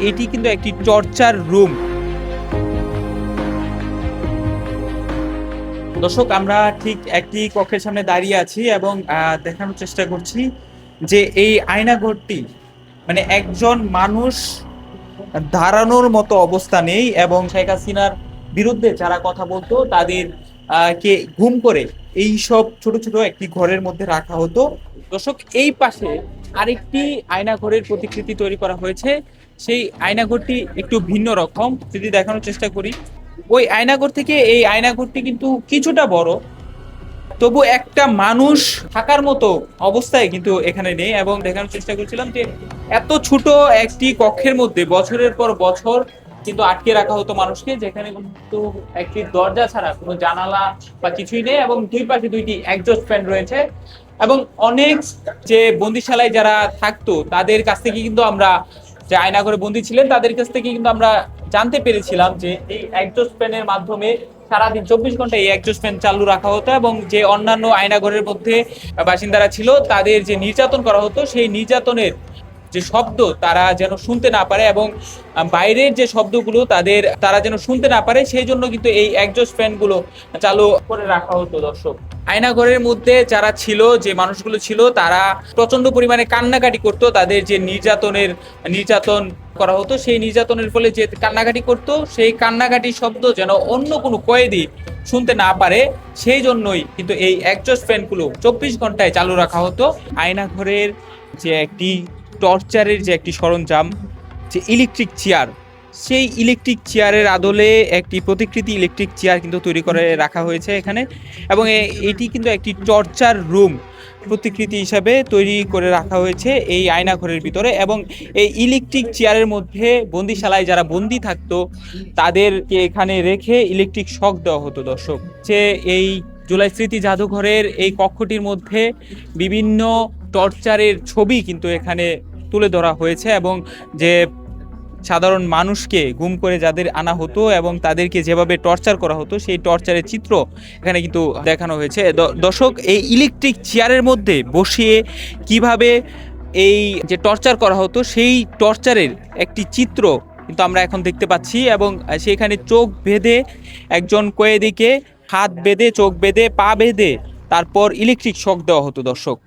এটি কিন্তু একটি টর্চার রুম। দর্শক, আমরা ঠিক একটি কক্ষের সামনে দাঁড়িয়ে আছি এবং দেখানোর চেষ্টা করছি যে এই আয়নাঘরটি মানে একজন মানুষ দাঁড়ানোর মতো অবস্থা নেই এবং শেখ হাসিনার বিরুদ্ধে যারা কথা বলতো তাদের কে গুম করে এই সব ছোট ছোট একটি ঘরের মধ্যে রাখা হতো। দর্শক, এই পাশে আরেকটি আয়নাঘরের প্রতিকৃতি তৈরি করা হয়েছে। সেই আয়নাঘরটি একটু ভিন্ন রকম, যদি দেখানোর চেষ্টা করি। ওই আয়নাঘর থেকে এই আয়নাঘরটি কিন্তু কিছুটা বড়, তবু একটা মানুষ থাকার মতো অবস্থায় কিন্তু এখানে নেই। এবং দেখানোর চেষ্টা করছিলাম যে এত ছোট একটি কক্ষের মধ্যে বছরের পর বছর কিন্তু আটকে রাখা হতো মানুষকে, যেখানে কিন্তু একটি দরজা ছাড়া কোনো জানালা বা কিছুই নেই এবং দুই পাশে দুইটি এক্সজস্ট ফ্যান রয়েছে। এবং অনেক যে বন্দিশালায় যারা থাকতো তাদের কাছ থেকে কিন্তু আমরা, যে আয়নাঘরে বন্দী ছিলেন তাদের কাছ থেকে কিন্তু আমরা জানতে পেরেছিলাম যে এই এক্সজস্ট ফ্যানের মাধ্যমে সারাদিন 24 ঘন্টা এই এক্সজস্ট ফ্যান চালু রাখা হতো এবং যে অন্যান্য আয়নাঘরের মধ্যে বাসিন্দারা ছিল তাদের যে নির্যাতন করা হতো সেই নির্যাতনের যে শব্দ তারা যেন শুনতে না পারে এবং বাইরের যে শব্দগুলো তারা যেন শুনতে না পারে, সেই জন্য কিন্তু এই এক্সজস্ট ফ্যানগুলো চালু করে রাখা হতো। দর্শক, আয়নাঘরের মধ্যে যারা ছিল, যে মানুষগুলো ছিল, তারা প্রচন্ড পরিমাণে কান্নাকাটি করতো। তাদের যে নির্যাতন করা হতো, সেই নির্যাতনের ফলে যে কান্নাকাটি করতো, সেই কান্নাকাটির শব্দ যেন অন্য কোনো কয়েদি শুনতে না পারে, সেই জন্যই কিন্তু এই এক্সজস্ট ফ্যানগুলো 24 ঘন্টায় চালু রাখা হতো। আয়নাঘরের যে একটি টর্চারের যে একটি সরঞ্জাম, যে ইলেকট্রিক চেয়ার, সেই ইলেকট্রিক চেয়ারের আদলে একটি প্রতিকৃতি ইলেকট্রিক চেয়ার কিন্তু তৈরি করে রাখা হয়েছে এখানে। এবং এটি কিন্তু একটি টর্চার রুম প্রতিকৃতি হিসাবে তৈরি করে রাখা হয়েছে এই আয়নাঘরের ভিতরে। এবং এই ইলেকট্রিক চেয়ারের মধ্যে বন্দিশালায় যারা বন্দি থাকতো তাদেরকে এখানে রেখে ইলেকট্রিক শক দেওয়া হতো। দর্শক, যে এই জুলাই স্মৃতি জাদুঘরের এই কক্ষটির মধ্যে বিভিন্ন টর্চারের ছবি কিন্তু এখানে তুলে ধরা হয়েছে এবং যে সাধারণ মানুষকে গুম করে যাদের আনা হতো এবং তাদেরকে যেভাবে টর্চার করা হতো সেই টর্চারের চিত্র এখানে কিন্তু দেখানো হয়েছে। দর্শক, এই ইলেকট্রিক চেয়ারের মধ্যে বসিয়ে কিভাবে এই যে টর্চার করা হতো সেই টর্চারের একটি চিত্র কিন্তু আমরা এখন দেখতে পাচ্ছি। এবং সেখানে চোখ বেঁধে একজন কয়েদিকে হাত বেঁধে, চোখ বেঁধে, পা বেঁধে তারপর ইলেকট্রিক শক দেওয়া হতো। দর্শক।